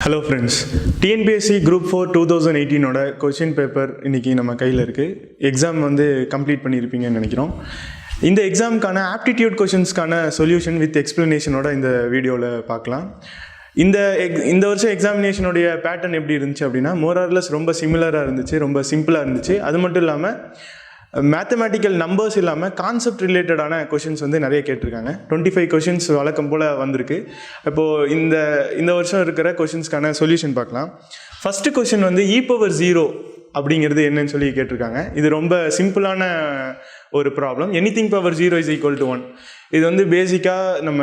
Hello friends, TNPSC group 4 2018ஓட question paper இன்றைக்கி நம்ம கையில் இருக்குது. எக்ஸாம் கம்ப்ளீட் பண்ணியிருப்பீங்கன்னு நினைக்கிறோம். இந்த எக்ஸாமுக்கான ஆப்டிடியூட் கொஷின்ஸ்க்கான சொல்யூஷன் வித் எக்ஸ்ப்ளனேஷனோட இந்த வீடியோவில் பார்க்கலாம். இந்த வருஷம் எக்ஸாமினேஷனுடைய பேட்டர்ன் எப்படி இருந்துச்சு அப்படின்னா, மோரார்லெஸ் ரொம்ப சிமிலராக இருந்துச்சு, ரொம்ப சிம்பிளாக இருந்துச்சு. அது மட்டும் இல்லாமல் மேத்தமேட்டிக்கல் நம்பர்ஸ் இல்லாமல் கான்செப்ட் ரிலேட்டடான கொஷின்ஸ் நிறைய கேட்டிருக்காங்க. 25 கொஷின்ஸ் வழக்கம் போல் வந்திருக்கு. இப்போது இந்த வருஷம் இருக்கிற கொஷின்ஸ்க்கான சொல்யூஷன் பார்க்கலாம். ஃபஸ்ட்டு கொஷின் e⁻0 அப்படிங்கிறது என்னன்னு சொல்லி கேட்டிருக்காங்க. இது ரொம்ப சிம்பிளான ஒரு problem. Anything power 0 is equal to 1. இது பேசிக்காக நம்ம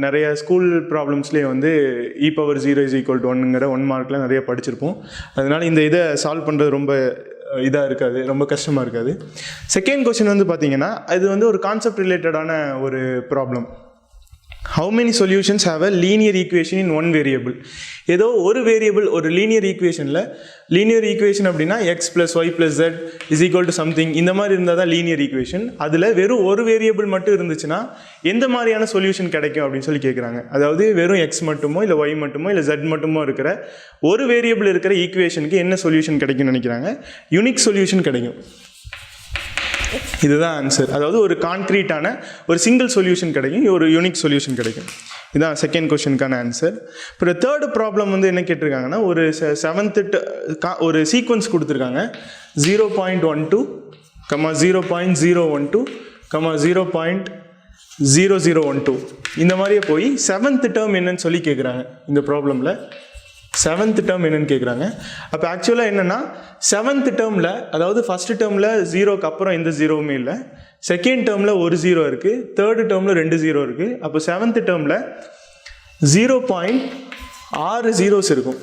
நிறைய ஸ்கூல் ப்ராப்ளம்ஸ்லேயே e⁻0 இஸ் ஈக்குவல் டு 1ங்கிற 1 மார்க்கில் நிறைய படிச்சிருப்போம். அதனால் இந்த இதை சால்வ் பண்ணுறது ரொம்ப இதாக இருக்காது, ரொம்ப கஷ்டமாக இருக்காது. செகண்ட் கொஸ்டின் பார்த்தீங்கன்னா, இது ஒரு கான்செப்ட் ரிலேட்டடான ஒரு problem. How many solutions have a linear equation in one variable. ஏதோ ஒரு வேரியபிள், ஒரு லீனியர் ஈக்குவேஷனில், லீனியர் ஈக்குவேஷன் அப்படின்னா x + y + z is equal to something, இந்த மாதிரி இருந்தால் தான் லீனியர் ஈக்குவேஷன். அதில் வெறும் ஒரு வேரியபிள் மட்டும் இருந்துச்சுன்னா எந்த மாதிரியான சொல்யூஷன் கிடைக்கும் அப்படின்னு சொல்லி கேட்குறாங்க. அதாவது வெறும் x மட்டுமோ இல்லை y மட்டுமோ இல்லை z மட்டுமோ இருக்கிற ஒரு வேரியபிள் இருக்கிற ஈக்குவேஷனுக்கு என்ன சொல்யூஷன் கிடைக்கும்னு நினைக்கிறாங்க. யூனிக் சொல்யூஷன் கிடைக்கும். இதுதான் ஆன்சர். அதாவது ஒரு கான்க்ரீட்டான ஒரு சிங்கிள் சொல்யூஷன் கிடைக்கும், ஒரு யூனிக் சொல்யூஷன் கிடைக்கும். இதுதான் செகண்ட் கொஸ்டினுக்கான ஆன்சர். இப்போ தேர்டு ப்ராப்ளம் என்ன கேட்டிருக்காங்கன்னா, ஒரு ஒரு சீக்வன்ஸ் கொடுத்துருக்காங்க. 0.12, 0.012, 0.0012 இந்த மாதிரியே போய் 7th டேர்ம் என்னன்னு சொல்லி கேட்குறாங்க. இந்த ப்ராப்ளமில் 7th டேர்ம் என்னன்னு கேட்குறாங்க. அப்போ ஆக்சுவலாக என்னென்னா, 7th டேர்மில், அதாவது ஃபஸ்ட்டு டேர்மில் 0க்கு அப்புறம் எந்த ஜீரோவுமே இல்லை, செகண்ட் டேர்மில் ஒரு 0 இருக்குது, தேர்டு டேர்மில் 2 0 இருக்குது. அப்போ 7th டேர்மில் 0.6 zeros இருக்கும்,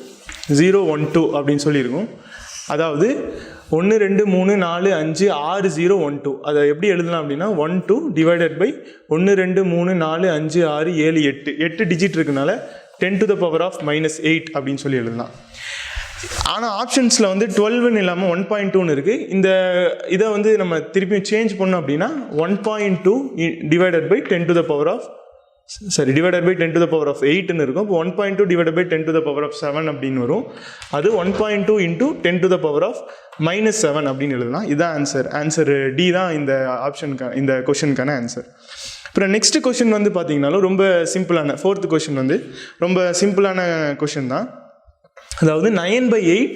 012 அப்படின்னு சொல்லியிருக்கும். அதாவது 1 2 3 4 5 6 0 1 2. அதை எப்படி எழுதலாம் அப்படின்னா, 12 டிவைடட் பை 1 2 3 4 5 6 7 8 டிஜிட் இருக்குனால 10 to the power of -8 அப்படின்னு சொல்லி எழுதலாம். ஆனால் ஆப்ஷன்ஸில் 12ன்னு இல்லாமல் 1.2ன்னு இருக்குது. இந்த இதை நம்ம திருப்பியும் சேஞ்ச் பண்ணோம் அப்படின்னா 1.2 divided by 10 to the power of divided by 10 to the power of 8ன்னு இருக்கும். இப்போ 1.2 divided by 10 to the power of 7 அப்படின்னு வரும். அது 1.2 into 10 to the power of -7 அப்படின்னு எழுதலாம். இதுதான் ஆன்சர் டி தான் இந்த ஆப்ஷனுக்கான, இந்த கொஷனுக்கான ஆன்சர். அப்புறம் நெக்ஸ்ட் கொஷின் பார்த்தீங்கன்னாலும் ரொம்ப சிம்பிளான, ஃபோர்த் கொஷின் ரொம்ப சிம்பிளான கொஷின் தான். அதாவது 9/8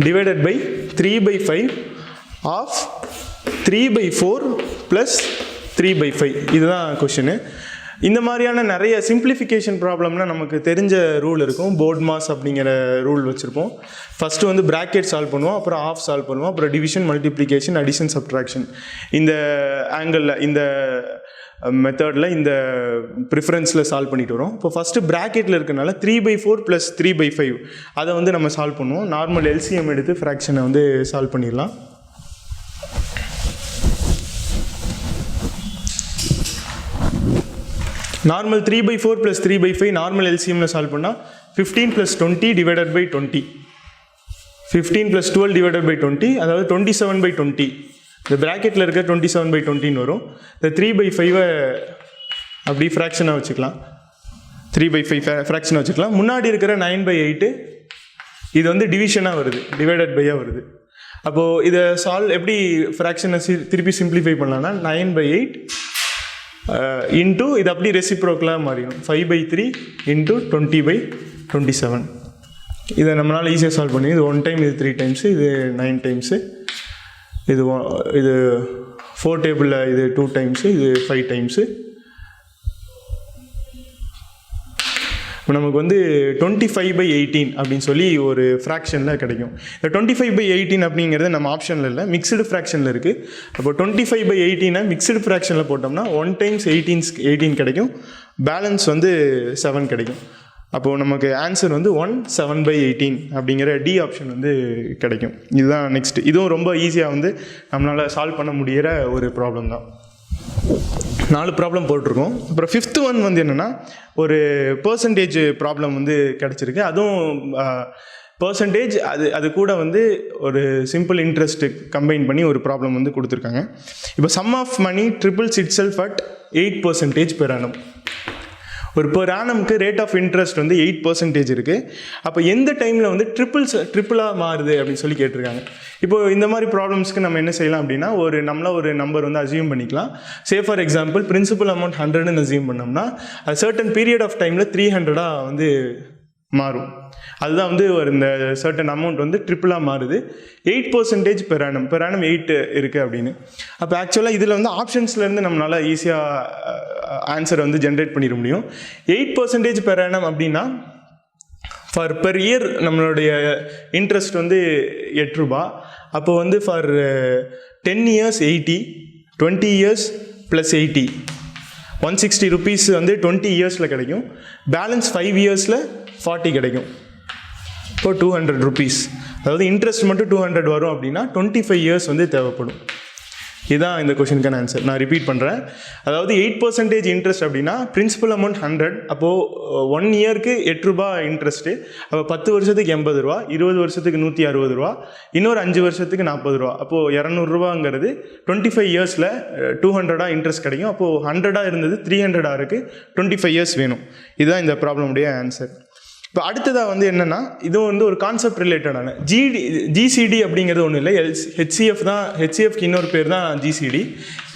டிவைடட் பை 3/5 ஆஃப் 3/4 ப்ளஸ் 3/5. இதுதான் கொஷினு. இந்த மாதிரியான நிறைய சிம்பிளிஃபிகேஷன் ப்ராப்ளம்னா நமக்கு தெரிஞ்ச ரூல் இருக்கும். போர்ட் மாஸ் அப்படிங்கிற ரூல் வச்சுருப்போம். ஃபஸ்ட்டு ப்ராக்கெட் சால்வ் பண்ணுவோம், அப்புறம் ஆஃப் சால்வ் பண்ணுவோம், அப்புறம் டிவிஷன், மல்டிப்ளிகேஷன், அடிஷன், சப்ட்ராக்ஷன். இந்த ஆங்கிளில், இந்த மெத்தடில், இந்த ப்ரிஃபரன்ஸில் சால்வ் பண்ணிட்டு வரோம். இப்போ ஃபஸ்ட்டு ப்ராக்கெட்டில் இருக்கனால 3/4 ப்ளஸ் 3/5 அதை நம்ம சால்வ் பண்ணுவோம். நார்மல் எல்சிஎம் எடுத்து ஃப்ராக்ஷனை சால்வ் பண்ணிடலாம். நார்மல் 3/4 ப்ளஸ் 3/5 நார்மல் எல்சிஎம்மில் சால்வ் பண்ணால் 15 + 20 டிவைடட் பை 20, 15 + 12 டிவைடட் பை 20, அதாவது 27/20. இந்த ப்ராக்கெட்டில் இருக்க 27/20ன்னு வரும். இந்த 3/5 அப்படி ஃப்ராக்ஷனாக வச்சுக்கலாம், 3/5 ஃப்ராக்ஷனாக வச்சுக்கலாம். முன்னாடி இருக்கிற 9/8 இது டிவிஷனாக வருது, டிவைடட் பையாக வருது. அப்போது இதை எப்படி ஃப்ராக்ஷனை திருப்பி சிம்பிளிஃபை பண்ணலான்னா, 9/8 இன்ட்டு இது அப்படி ரெசிப்ரோக்கலாக மாறிடும், 5/3 இன்ட்டு 20/27. இதை நம்மளால் ஈஸியாக சால்வ் பண்ணி, இது 1 டைம், இது 3 டைம்ஸு, இது 9 டைம்ஸு, இது 4 டேபிளில் இது 2 டைம்ஸு, இது 5 டைம்ஸு. இப்போ நமக்கு 25/18 அப்படின்னு சொல்லி ஒரு ஃப்ராக்ஷனில் கிடைக்கும். இந்த 25/18 அப்படிங்கிறது நம்ம ஆப்ஷனில் இல்லை, மிக்சடு ஃப்ராக்ஷனில் இருக்குது. அப்போ 25/18 மிக்சடு ஃப்ராக்ஷனில் போட்டோம்னா 1 டைம்ஸ் 18 கிடைக்கும், பேலன்ஸ் 7 கிடைக்கும். அப்போது நமக்கு ஆன்சர் 1/7/18 அப்படிங்கிற டி ஆப்ஷன் கிடைக்கும். இதுதான் நெக்ஸ்ட். இதுவும் ரொம்ப ஈஸியாக நம்மளால் சால்வ் பண்ண முடிகிற ஒரு ப்ராப்ளம் தான். 4 ப்ராப்ளம் போட்டிருக்கோம். அப்புறம் 5th ஒன் என்னென்னா, ஒரு பர்சன்டேஜ் ப்ராப்ளம் கிடச்சிருக்கு. அதுவும் பர்சன்டேஜ், அது கூட ஒரு சிம்பிள் இன்ட்ரெஸ்ட் கம்பைன் பண்ணி ஒரு ப்ராப்ளம் கொடுத்துருக்காங்க. இப்போ sum of money triples itself at 8% per annum. ஒரு per annumக்கு ரேட் ஆஃப் இன்ட்ரெஸ்ட் வந்து 8% இருக்குது. அப்போ எந்த டைமில் வந்து ட்ரிப்பிளாக மாறுது அப்படின்னு சொல்லி கேட்டிருக்காங்க. இப்போது இந்த மாதிரி ப்ராப்ளம்ஸ்க்கு நம்ம என்ன செய்யலாம் அப்படின்னா ஒரு நம்பர் வந்து அசியூம் பண்ணிக்கலாம். Say for example principal amount 100ன்னு அசியூம் பண்ணோம்னா அது சர்டன் பீரியட் ஆஃப் டைமில் 300 வந்து மாறும். அதுதான் வந்து இந்த சர்டன் அமௌண்ட் வந்து ட்ரிப்பிளாக மாறுது. 8% per annum 8 இருக்குது அப்படின்னு. அப்போ ஆக்சுவலாக இதில் வந்து ஆப்ஷன்ஸ்லேருந்து நம்மளால் ஈஸியாக ஆன்சரை வந்து ஜென்ரேட் பண்ணிட முடியும். 8% per annum அப்படின்னா per இயர் நம்மளுடைய இன்ட்ரெஸ்ட் வந்து 8 ரூபா. அப்போ வந்து ஃபார் 10 years 80, 20 years + 80, 160 rupees வந்து 20 yearsல கிடைக்கும். பேலன்ஸ் 5 yearsல 40 கிடைக்கும். இப்போ 200 rupees, அதாவது இன்ட்ரெஸ்ட் மட்டும் 200 வரும் அப்படின்னா 25 years வந்து தேவைப்படும். இதுதான் இந்த கொஷனுக்கான ஆன்சர். நான் ரிப்பீட் பண்ணுறேன். அதாவது 8% இன்ட்ரெஸ்ட் அப்படின்னா பிரின்சிபல் அமௌண்ட் 100, அப்போது 1 இயருக்கு 8 ரூபா இன்ட்ரெஸ்ட்டு. அப்போ 10 வருஷத்துக்கு 80 ரூபா, 20 வருஷத்துக்கு 160 ரூபா, இன்னொரு 5 வருஷத்துக்கு 40 ரூபா. அப்போது 200 ரூபாங்கிறது 25 இயர்ஸில் 200 இன்ட்ரெஸ்ட் கிடைக்கும். அப்போது 100 இருந்தது 300 இருக்குது, 25 years வேணும். இதுதான் இந்த ப்ராப்ளமுடைய ஆன்சர். இப்போ அடுத்ததாக வந்து என்னென்னா, இதுவும் வந்து ஒரு கான்செப்ட் ரிலேட்டடான ஜிசிடி அப்படிங்கிறது ஒன்றும் இல்லை. ஹெச்சிஎஃப் தான். ஹெச்சிஎஃப்க்கு இன்னொரு பேர் தான் ஜிசிடி,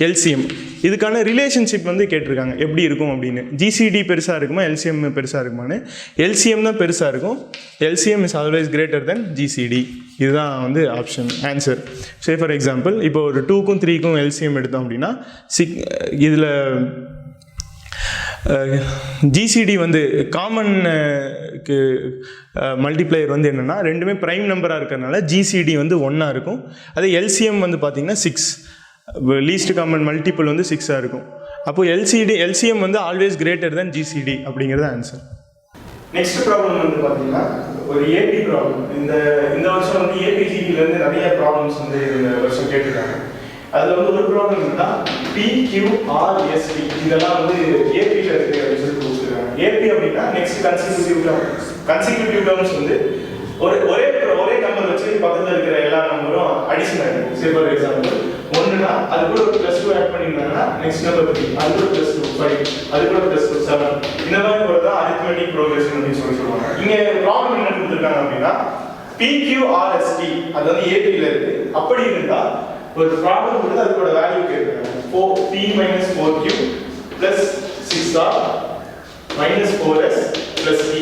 எல்சிஎம். இதுக்கான ரிலேஷன்ஷிப் வந்து கேட்டிருக்காங்க எப்படி இருக்கும் அப்படின்னு. ஜிசிடி பெருசாக இருக்குமா, எல்சிஎம் பெருசாக இருக்குமான்னு. எல்சிஎம் தான் பெருசாக இருக்கும். LCM is always greater than GCD. இதுதான் வந்து option answer. Say for example இப்போ ஒரு 2க்கும் 3க்கும் எல்சிஎம் எடுத்தோம் அப்படின்னா இதில் ஜிசிடி வந்து காமனுக்கு மல்டிப்ளையர் வந்து என்னென்னா ரெண்டுமே ப்ரைம் நம்பராக இருக்கிறதுனால ஜிசிடி வந்து 1 இருக்கும். அதே எல்சிஎம் வந்து பார்த்திங்கன்னா 6, லீஸ்ட் காமன் மல்டிபிள் வந்து 6 இருக்கும். அப்போது எல்சிஎம் வந்து ஆல்வேஸ் கிரேட்டர் தென் ஜிசிடி அப்படிங்கிறது ஆன்சர். நெக்ஸ்ட் ப்ராப்ளம் வந்து பார்த்தீங்கன்னா ஒரு ஏபி ப்ராப்ளம். இந்த வருஷம் வந்து ஏபிசிடிலேருந்து நிறைய ப்ராப்ளம்ஸ் வந்து இந்த வருஷம் கேட்டிருக்காங்க. அதில் வந்து ஒரு ப்ராப்ளம் இருந்தால் PQRST இதெல்லாம் வந்து ஏபியில் இருக்குது அப்படின்னு சொல்லி கொடுத்துருக்காங்க. ஏபி அப்படின்னா நெக்ஸ்ட் கன்சிக்யூட்டிவ் டேர்ம்ஸ் வந்து ஒரே நம்பர் வச்சு பக்கத்தில் இருக்கிற எல்லா நம்பரும் அடிஷன் ஆகிடும். சே ஃபார் எக்ஸாம்பிள் 1னா அது கூட ஒரு +2 ஆட் பண்ணியிருந்தாங்கன்னா நெக்ஸ்ட் நம்பர் 3, அது கூட +2 5, அது கூட +2 7, இந்த மாதிரி போகிறது தான் அரித்மெட்டிக் ப்ரோக்ரஷன் அப்படின்னு சொல்லுவாங்க. இங்கே ப்ராப்ளம் என்ன கொடுத்துருக்காங்க அப்படின்னா PQRST அது வந்து ஏபியில் இருக்குது. அப்படி இருந்தால் ஒரு ப்ராப்ளம் கொடுத்து அதுக்கோட வேல்யூ கேட்குறாங்க. P - 4Q + 6R - 4S + T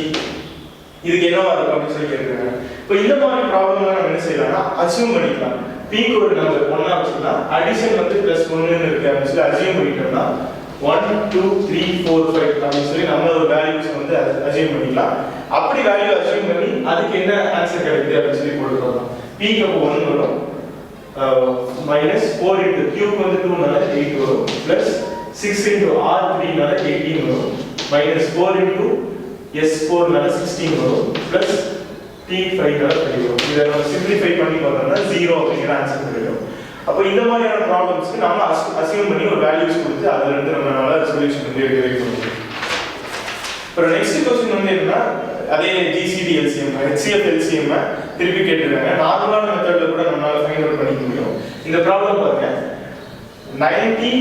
இதுக்கு என்னவா இருக்கும் அப்படின்னு சொல்லி கேட்குறாங்க. இப்போ இந்த மாதிரி ப்ராப்ளம்லாம் நம்ம என்ன செய்யலாம்னா அசியூம் பண்ணிக்கலாம். Pக்கு ஒரு நம்பர் 1 வச்சுக்கலாம், அடிஷன் வந்து +1ன்னு இருக்கு அப்படின்னு சொல்லி அசியூம் பண்ணிட்டோம்னா 1 2 3 4 5 அப்படின்னு சொல்லி நம்ம ஒரு வேல்யூஸ் வந்து அசியூம் பண்ணிக்கலாம். அப்படி வேல்யூ அசியூம் பண்ணி அதுக்கு என்ன ஆன்சர் கிடைக்குது அப்படின்னு சொல்லி போட்டுக்கலாம். Pக்கு 1 வரும், -4 into Q வந்து 2 நால 8 வரும், +6 into R3 நால 18 வரும், -4 into S4 நால 16 வரும், +T5 நால 5 வரும். இதை நம்ம சிம்பிளிஃபை பண்ணி பார்த்தோம்னா 0 அப்படிங்கிற ஆன்சர் கிடைக்கும். அப்போ இந்த மாதிரியான ப்ராப்ளம்ஸ்க்கு நம்ம அசியூம் பண்ணி ஒரு வேல்யூஸ் கொடுத்து அதுல இருந்து நம்மளால சொல்யூஷன் வந்து எடுக்க முடியும். இப்போ நெக்ஸ்ட் क्वेश्चन வந்து என்னன்னா அதே ஜிசிடி எல்சிஎம் ஹெச்சிஎஃப் எல்சிஎம் திருப்பி கேட்டிருக்காங்க. நார்மலான மெத்தட்ல கூட நம்மளால ஃபைண்ட் அவுட் பண்ணிக்க முடியும். இந்த ப்ராப்ளம் பாருங்க 90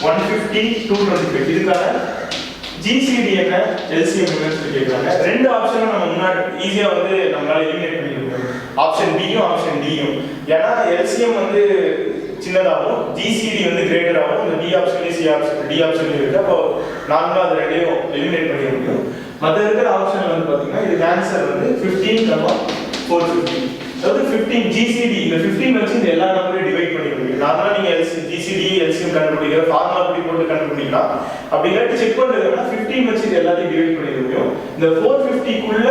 150 225 இதுக்கான ஜிசிடி என்ன எல்சிஎம் என்னன்னு சொல்லி கேட்குறாங்க. ரெண்டு ஆப்ஷனும் நம்ம முன்னாடி ஈஸியா வந்து நம்மளால எலிமினேட் பண்ணிக்க முடியும். ஆப்ஷன் பியும் ஆப்ஷன் டியும். ஏன்னா எல்சிஎம் வந்து சின்னதாகவும் ஜிசிடி வந்து கிரேட்டராகவும் இந்த டி ஆப்ஷன்லையும் சி ஆப்ஷன் டி ஆப்ஷன்லையும் இருக்குது. அப்போ நார்மலாக அது ரெண்டையும் எலிமினேட் பண்ணிக்க முடியும். மற்ற இருக்கிற ஆப்ஷன் வந்து பார்த்தீங்கன்னா இதுக்கு ஆன்சர் வந்து 15, 450. அதாவது 15 ஜிசிடி இந்த 15 வச்சு இந்த எல்லா நம்பரையும் டிவைட் பண்ணிக்க முடியும். நார்மலாக நீங்கள் ஜிசிடி எல்சிஎம் கண்டுபிடிக்கிற ஃபார்முலா அப்படி போட்டு கண்டுபிடிக்கலாம். அப்படி இல்லாட்டி செக் பண்ணுறதுனா 15 வச்சு இது எல்லாத்தையும் டிவைட் பண்ணிக்க முடியும். இந்த 450க்குள்ள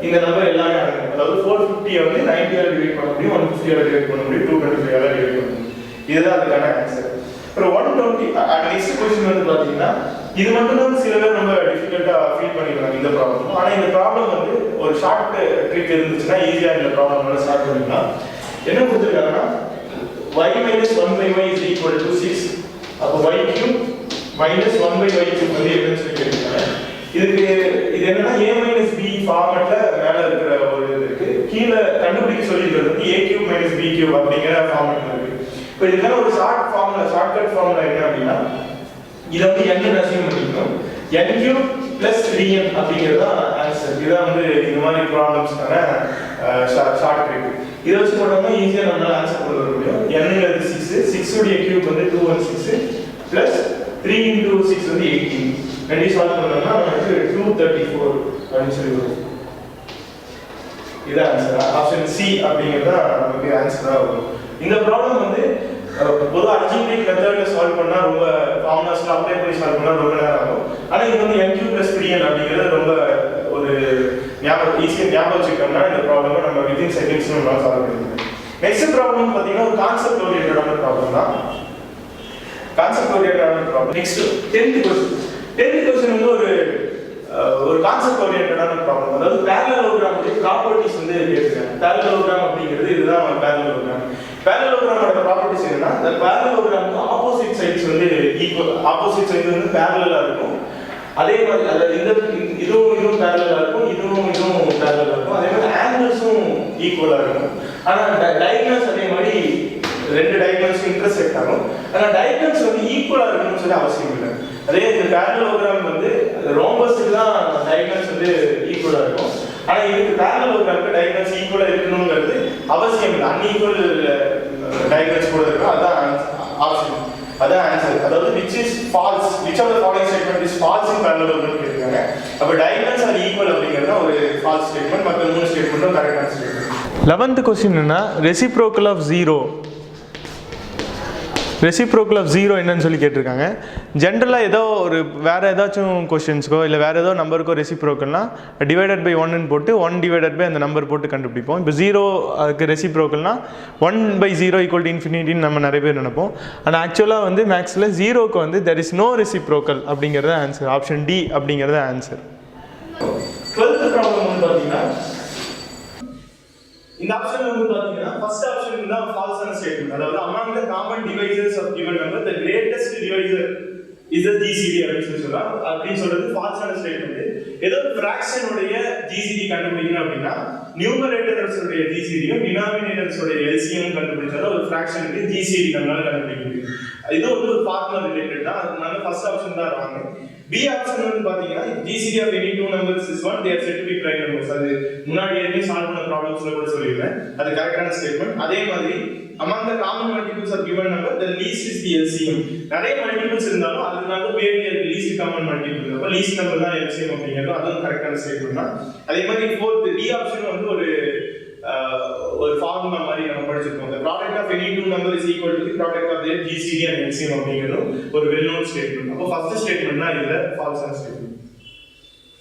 இந்த நம்பர் எல்லாமே அடங்கும். அதாவது 450 வந்து 90 டிவைட் பண்ண முடியும், 150 டிவைட் பண்ண முடியும், 225 டிவைட் பண்ண முடியும். இதுதான் அதுக்கான ஆன்சர். அப்புறம் 120 நெக்ஸ்ட் क्वेश्चन வந்து பாத்தீங்கன்னா இது மட்டும் தான் சில பேர் ரொம்ப டிஃபிகல்ட்டா ஃபீல் பண்ணிடுவாங்க இந்த ப்ராப்ளம். ஆனா இந்த ப்ராப்ளம் வந்து ஒரு ஷார்ட் ட்ரிக் இருந்துச்சுன்னா ஈஸியா இந்த ப்ராப்ளம் சால்வ் பண்ணிடலாம். என்ன கொடுத்துருக்காங்கன்னா y - 1/y = 6. அப்போ y³ - 1/y³ வந்து என்னன்னு சொல்லி கேட்டிருக்காங்க. இது என்னன்னா a - b ஃபார்மட்ல மேல இருக்கிற ஒரு இது இருக்கு. கீழே கண்டுபிடிக்க சொல்லியிருக்கிறது வந்து a³ - b³ அப்படிங்கிற ஃபார்மட்ல இருக்கு. இப்போ இதுக்கான ஒரு ஷார்ட்கட் ஃபார்முலா என்ன அப்படின்னா இதை வந்து என்ன அசியூம் பண்ணிக்கணும் n cube plus 3n அப்படிங்கிறது தான் ஆன்சர். இதுதான் வந்து இந்த மாதிரி ப்ராப்ளம்ஸ்க்கான ஷார்ட் ட்ரிக். இதை வச்சு போட்டோம்னா ஈஸியாக நம்மளால ஆன்சர் கொண்டு வர முடியும். n-ங்கிறது 6, 6 உடைய கியூப் வந்து 216 plus 3 into 6 வந்து 18. ரெண்டையும் சால்வ் பண்ணோம்னா நமக்கு 234 அப்படின்னு சொல்லி வரும். இதான் ஆன்சர். ஆப்ஷன் சி அப்படிங்கிறது தான் நமக்கு ஆன்சராக வரும். இந்த ப்ராப்ளம் வந்து பொதுவாக அல்ஜிப்ரிக் மெத்தட்ல சால்வ் பண்ணா ரொம்ப ஃபார்முலாஸ்ல அப்ளை பண்ணி சால்வ் பண்ணா ரொம்ப நேரம் ஆகும். ஆனால் இது வந்து n cube plus 3n அப்படிங்கிறது ரொம்ப ஒரு ஈஸியாக ஞாபகம் வச்சுக்கிட்டோம்னா இந்த ப்ராப்ளமை நம்ம வித்தின் செகண்ட்ஸ் நம்மளால சால்வ் பண்ண முடியும். நெக்ஸ்ட் ப்ராப்ளம் பார்த்தீங்கன்னா ஒரு கான்செப்ட் ஓரியன்டான ப்ராப்ளம் தான். கான்செப்ட் ஓரியன்டான ப்ராப்ளம். நெக்ஸ்ட் 10th क्वेश्चन வந்து ஒரு கான்செப்ட் ஓரியன்டான ப்ராப்ளம். அதாவது parallelogram உடைய ப்ராப்பர்ட்டீஸ் வந்து கேட்டிருக்காங்க. parallelogram அப்படிங்கிறது இதுதான் parallelogram. parallelogram ப்ராப்பர்ட்டீஸ் என்னன்னா the parallelogram ஆப்போசிட் சைட்ஸ் வந்து ஈக்குவல், ஆப்போசிட் சைடு வந்து parallel-ஆ இருக்கும். அதே மாதிரி அதுல இதுவும் parallel-ஆ இருக்கும், இதுவும் parallel-ஆ இருக்கும். அதே மாதிரி ஆங்கிள்ஸும் ஈக்குவலா இருக்கும். ஆனா டயகனல்ஸ் அதே மாதிரி ரெண்டு டயகனல்ஸ் இன்டர்செக்ட் ஆகும். ஆனா டயகனல்ஸ் வந்து ஈக்குவலா இருக்கணும்னு சொல்லி அவசியம் இல்லை. அதே இந்த parallelogram வந்து ரோம்பஸ்க்கு தான் டயகனல்ஸ் வந்து ஈக்குவலா இருக்கும். ஆனா இதுக்கு parallelogramக்கு டயகனல்ஸ் ஈக்குவலா இருக்கணும்ங்கிறது அவசியம் இல்லை. அன்ஈக்குவல் டயகனல்ஸ் கூட இருக்கும். அதான் ஆப்ஷன், அதான் ஆன்சர். அதாவது which is false, which of the following statement is false in parallelogram கேட்குறாங்க. அப்ப டயகனல்ஸ் ஆர் ஈக்குவல் அப்படிங்கிறது ஒரு ஃபால்ஸ் ஸ்டேட்மெண்ட். மற்ற மூணு ஸ்டேட்மெண்ட்டும் கரெக்டான ஸ்டேட்மெண்ட். 11th क्वेश्चन என்னன்னா reciprocal of 0. ரெசிப்ரோக்கல் ஆஃப் 0 என்னன்னு சொல்லி கேட்டிருக்காங்க. ஜென்ரலாக ஏதோ ஒரு வேறு ஏதாச்சும் கொஸ்டின்ஸ்க்கோ இல்லை வேறு ஏதோ நம்பருக்கோ ரெசிப்ரோக்கல்னா டிவைடட் பை 1ன்னு போட்டு 1 டிவைடட் பை அந்த நம்பர் போட்டு கண்டுபிடிப்போம். இப்போ 0 அதுக்கு ரெசிப்ரோக்கல்னா 1/0 = இன்ஃபினிட்டின்னு நம்ம நிறைய பேர் நினைப்போம். ஆனால் ஆக்சுவலாக வந்து மேக்ஸில் 0க்கு வந்து தெர் இஸ் நோ ரெசிப்ரோக்கல் அப்படிங்கிறது ஆன்சர். ஆப்ஷன் டி அப்படிங்கிறது ஆன்சர். 12th ப்ராப்ளம் வந்து பார்த்தீங்கன்னா இந்த ஆப்ஷன் வந்து பாத்தீங்கன்னா ஃபர்ஸ்ட் ஆப்ஷன் தான் ஃபால்ஸான ஸ்டேட்மென்ட். அதாவது among the common divisors of given number the greatest divisor is the GCD அப்படின்னு சொல்றாங்க. அப்படின்னு சொல்றது ஃபால்ஸான ஸ்டேட்மென்ட். ஏதோ ஃபிராக்ஷன் உடைய GCD கண்டுபிடிக்கணும் அப்படின்னா நியூமரேட்டர்ஸ் உடைய GCDயும் டினாமினேட்டர்ஸ் உடைய LCM கண்டுபிடிச்சாலும் ஒரு ஃபிராக்ஷனுக்கு GCD நம்மளால கண்டுபிடிக்க முடியும். இது வந்து ஒரு ஃபார்முலா ரிலேட்டட் தான். அதனால ஃபர்ஸ்ட் ஆப்ஷன் தான் வாங்க. பி ஆப்ஷன் வந்து பாத்தீங்கன்னா GCD of any two numbers is one, they are said to be prime numbers. அது முன்னாடி ஏற்கனவே சால்வ் பண்ண ப்ராப்ளம்ஸ்ல கூட சொல்லிருக்கேன். அது கரெக்டான ஸ்டேட்மெண்ட். அதே மாதிரி among the common multiples of given number the least is the LCM. நிறைய மல்டிபிள்ஸ் இருந்தாலும் அதனால பேர்ல இருக்க least common multiple. அப்ப least நம்பர் தான் LCM அப்படிங்கிறது அதுவும் கரெக்டான ஸ்டேட்மெண்ட் தான். அதே மாதிரி fourth டி ஆப்ஷன் வந்து ஒரு ஃபார்முலா மாதிரி நம்ம படிச்சிருக்கோம். the product of any two number is equal to the product of their GCD and LCM அப்படிங்கிறது ஒரு வெல் நோன் ஸ்டேட்மெண்ட். அப்ப ஃபர்ஸ்ட் ஸ்டேட்மெண்ட் தான் இதுல ஃபால்ஸான ஸ்டேட்மெண்ட்.